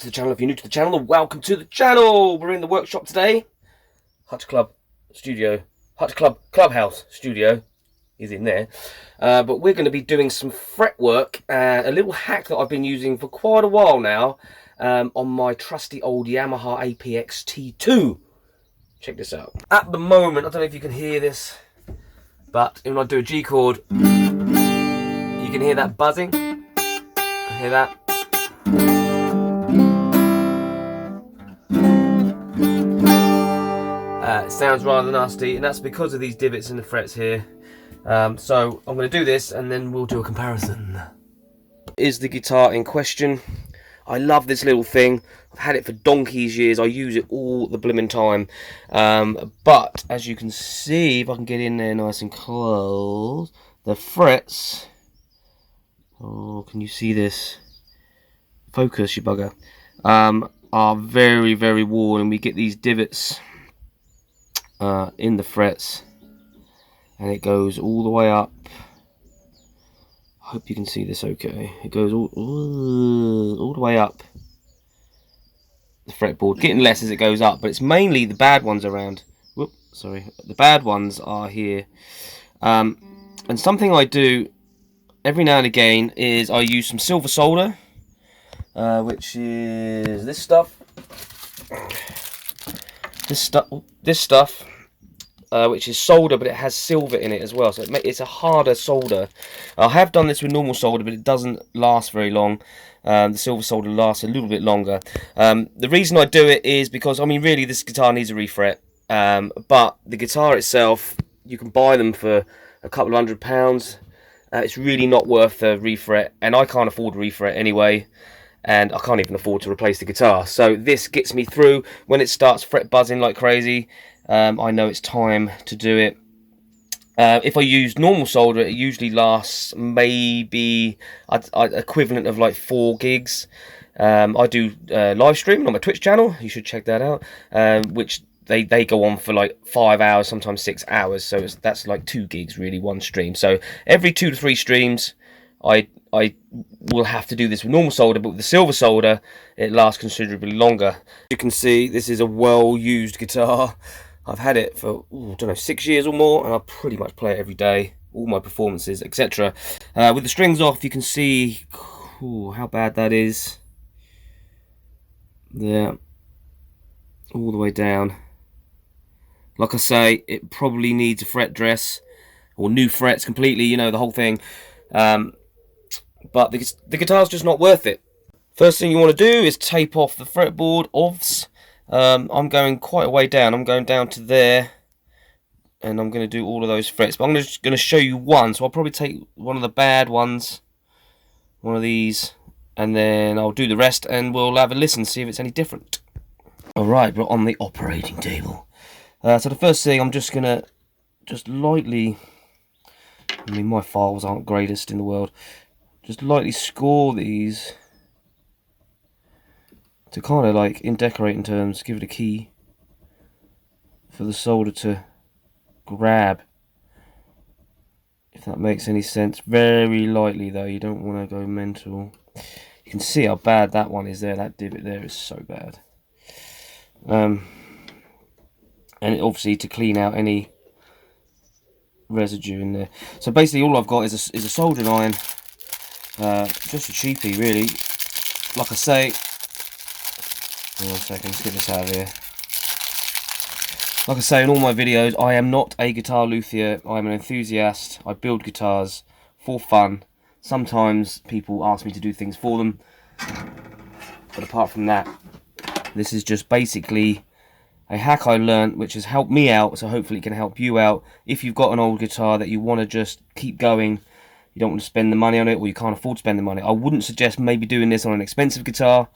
To the channel. If you're new to the channel, welcome to the channel. We're in the workshop today. Hutch Club Studio, Hutch Club Clubhouse Studio is in there. But we're going to be doing some fretwork, a little hack that I've been using for quite a while now on my trusty old Yamaha APX T2. Check this out. At the moment, I don't know if you can hear this, but when I do a G chord, you can hear that buzzing. Hear that? It sounds rather nasty, and that's because of these divots in the frets here. So I'm going to do this and then we'll do a comparison. Is the guitar in question. I love this little thing. I've had it for donkey's years. I use it all the blooming time. But as you can see, if I can get in there nice and close, the frets, oh, can you see this? Focus, you bugger. Are very, very worn, and we get these divots in the frets, and it goes all the way up. I hope you can see this okay. It goes all the way up the fretboard, getting less as it goes up, but it's mainly the bad ones around. Whoop, sorry, the bad ones are here. And something I do every now and again is I use some silver solder, which is this stuff. This stuff, which is solder, but it has silver in it as well, so it's a harder solder. I have done this with normal solder, but it doesn't last very long. The silver solder lasts a little bit longer. The reason I do it is because, I mean, really, this guitar needs a refret, but the guitar itself, you can buy them for a couple of £100. It's really not worth the refret, and I can't afford a refret anyway. And I can't even afford to replace the guitar. So this gets me through. When it starts fret buzzing like crazy, I know it's time to do it. If I use normal solder, it usually lasts maybe equivalent of like 4 gigs. I do live streaming on my Twitch channel. You should check that out. Which they go on for like 5 hours, sometimes 6 hours. So that's like 2 gigs really, one stream. So every 2 to 3 streams, I will have to do this with normal solder, but with the silver solder, it lasts considerably longer. You can see this is a well-used guitar. I've had it for, I don't know, 6 years or more, and I pretty much play it every day, all my performances, etc. With the strings off, you can see how bad that is. There, all the way down. Like I say, it probably needs a fret dress, or new frets completely, you know, the whole thing. But the guitar's just not worth it. First thing you want to do is tape off the fretboard offs. I'm going quite a way down. I'm going down to there, and I'm going to do all of those frets. But I'm just going to show you one. So I'll probably take one of the bad ones, one of these, and then I'll do the rest, and we'll have a listen, see if it's any different. Alright, we're on the operating table. So the first thing, I'm just going to lightly, I mean, my files aren't greatest in the world, just lightly score these to kind of like, in decorating terms, give it a key for the solder to grab, if that makes any sense. Very lightly though, you don't want to go mental. You can see how bad that one is there. That divot there is so bad. And obviously to clean out any residue in there. So basically all I've got is a soldering iron. Just a cheapie really. Like I say, hang on a second, let's get this out of here. Like I say in all my videos, I am not a guitar luthier. I am an enthusiast. I build guitars for fun. Sometimes people ask me to do things for them, but apart from that, this is just basically a hack I learned which has helped me out, so hopefully it can help you out. If you've got an old guitar that you want to just keep going, you don't want to spend the money on it, or you can't afford to spend the money, I wouldn't suggest maybe doing this on an expensive guitar.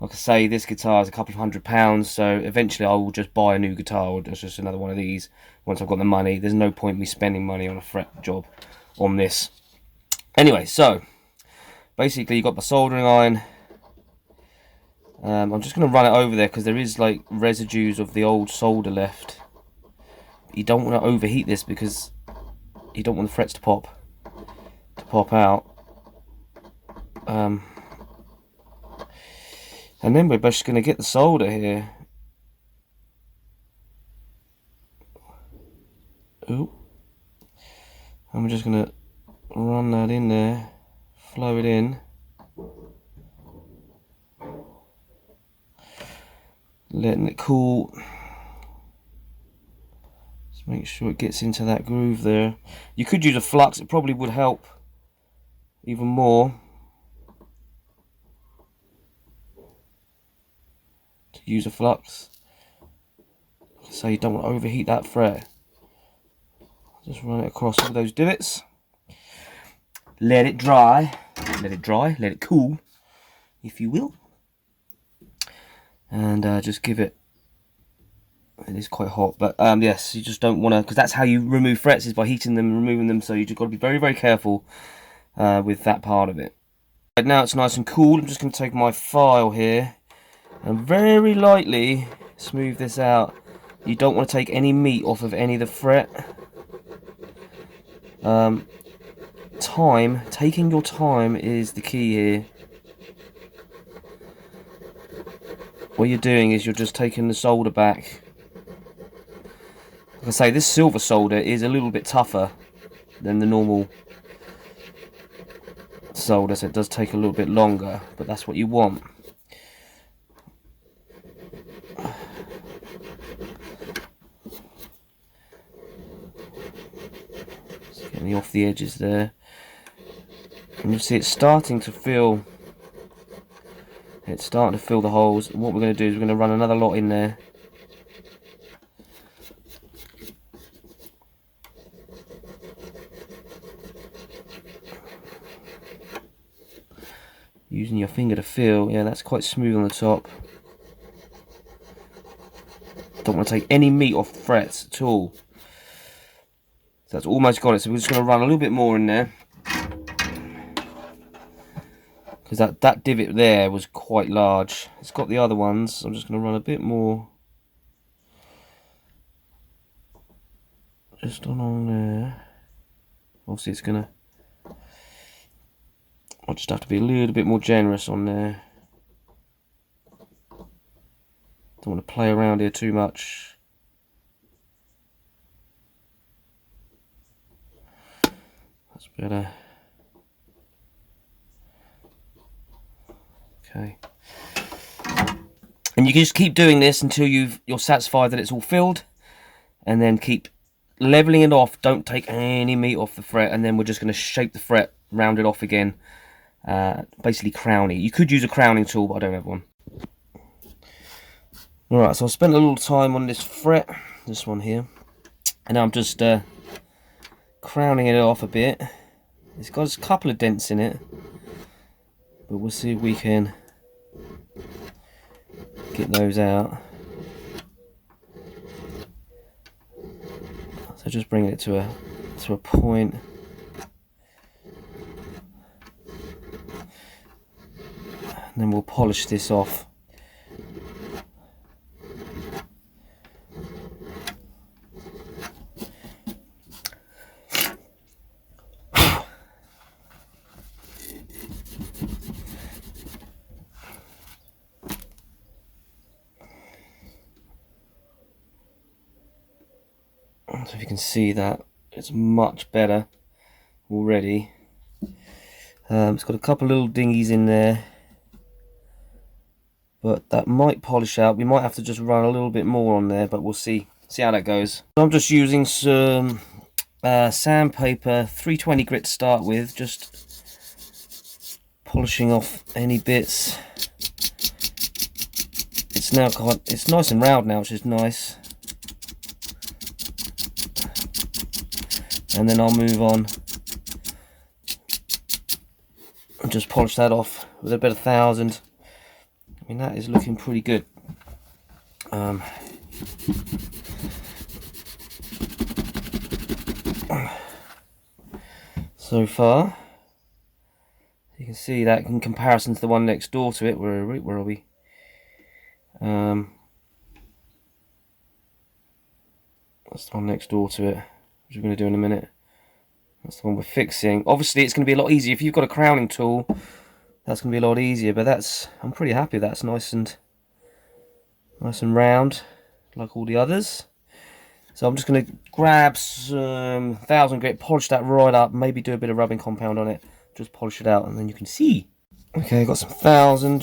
Like I say, this guitar is a couple of £100, so eventually I will just buy a new guitar, or just another one of these once I've got the money. There's no point me spending money on a fret job on this. Anyway, so basically you've got my soldering iron. I'm just going to run it over there because there is like residues of the old solder left. You don't want to overheat this because you don't want the frets to pop out. And then we're just going to get the solder here. Ooh. And we're just going to run that in there, flow it in. Letting it cool. Just make sure it gets into that groove there. You could use a flux, it probably would help even more. To use a flux. So you don't want to overheat that fret. Just run it across all those divots. Let it dry. Let it cool, if you will. And just give it. It is quite hot, but yes, you just don't want to, because that's how you remove frets, is by heating them and removing them. So you just got to be very, very careful with that part of it. Right, now it's nice and cool. I'm just going to take my file here and very lightly smooth this out. You don't want to take any meat off of any of the fret. Taking your time is the key here. What you're doing is you're just taking the solder back. Like I say, this silver solder is a little bit tougher than the normal solder, so it does take a little bit longer, but that's what you want. Just getting off the edges there. And you see it's starting to fill. It's starting to fill the holes. And what we're going to do is we're going to run another lot in there. Using your finger to feel. Yeah, that's quite smooth on the top. Don't want to take any meat off the frets at all. So that's almost got it. So we're just going to run a little bit more in there. Because that divot there was quite large. It's got the other ones. So I'm just going to run a bit more. Just on there. Obviously it's going to... I'll just have to be a little bit more generous on there. Don't want to play around here too much. That's better. Okay. And you can just keep doing this until you're satisfied that it's all filled, and then keep leveling it off. Don't take any meat off the fret, and then we're just going to shape the fret, round it off again. Basically crowning. You could use a crowning tool, but I don't have one. Alright, so I spent a little time on this fret, this one here, and now I'm just crowning it off a bit. It's got a couple of dents in it, but we'll see if we can get those out. So just bring it to a point. And then we'll polish this off. So if you can see that, it's much better already. It's got a couple little dingies in there, but that might polish out. We might have to just run a little bit more on there, but we'll see how that goes. I'm just using some sandpaper 320 grit to start with, just polishing off any bits. It's nice and round now, which is nice. And then I'll move on and just polish that off with a bit of 1000. I mean, that is looking pretty good. So far, you can see that in comparison to the one next door to it. Where are we? That's the one next door to it, which we're going to do in a minute. That's the one we're fixing. Obviously, it's going to be a lot easier if you've got a crowning tool. that's going to be a lot easier. But I'm pretty happy that's nice and round, like all the others. So I'm just going to grab some 1000 grit, polish that right up, maybe do a bit of rubbing compound on it, just polish it out, and then you can see. Okay, I've got some 1000,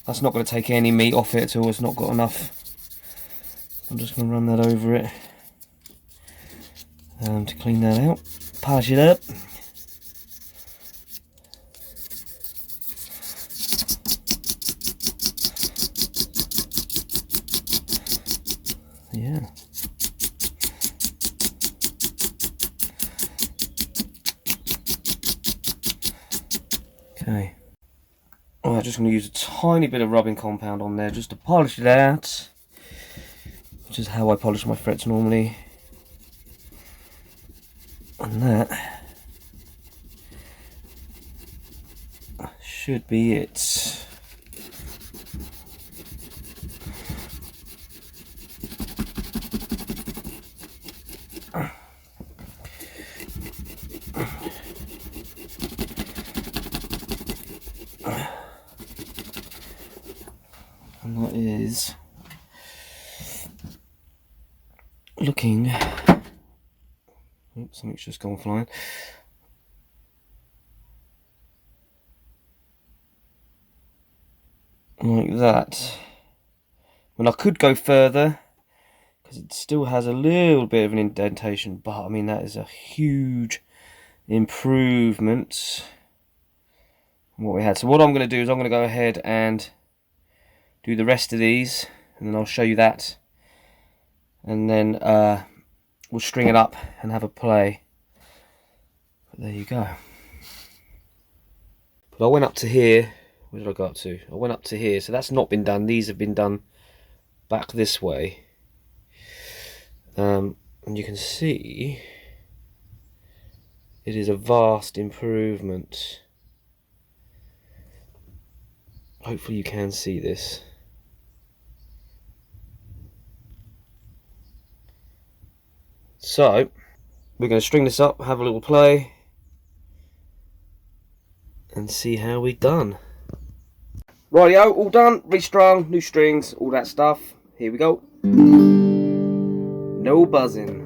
that's not going to take any meat off it at all, it's not got enough. I'm just going to run that over it to clean that out, polish it up. Yeah. Okay. Alright, just going to use a tiny bit of rubbing compound on there just to polish it out. Which is how I polish my frets normally. And that should be it. And that is looking. Oops, something's just gone flying. Like that. Well, I could go further because it still has a little bit of an indentation, but I mean that is a huge improvement from what we had. So what I'm going to do is I'm going to go ahead and do the rest of these, and then I'll show you that, and then we'll string it up and have a play. But there you go. But I went up to here. Where did I go up to? I went up to here, so that's not been done. These have been done back this way, and you can see it is a vast improvement. Hopefully you can see this. So we're going to string this up, have a little play, and see how we've done. Rightio, all done, restrung, new strings, all that stuff. Here we go. No buzzing.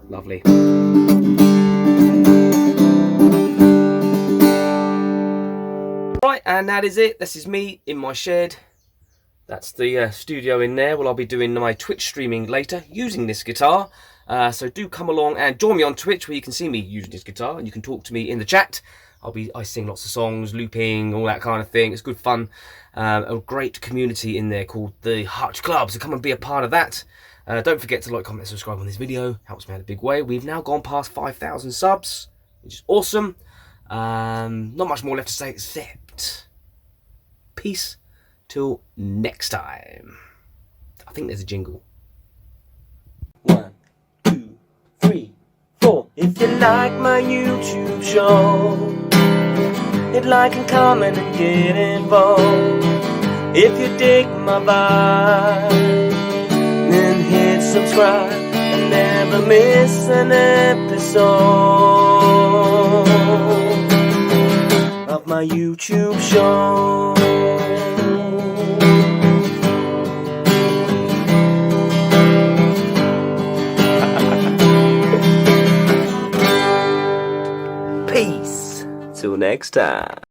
Lovely. Right, and that is it. This is me in my shed. That's the studio in there. Well, I'll be doing my Twitch streaming later using this guitar. So do come along and join me on Twitch where you can see me using this guitar and you can talk to me in the chat. I sing lots of songs, looping, all that kind of thing. It's good fun. A great community in there called the Hutch Club. So come and be a part of that. Don't forget to like, comment, and subscribe on this video. Helps me out a big way. We've now gone past 5,000 subs, which is awesome. Not much more left to say except peace till next time. I think there's a jingle. 1, 2, 3, 4. If you like my YouTube show, hit like and comment and get involved. If you dig my vibe, then hit subscribe and never miss an episode of my YouTube show. Peace. Till next time.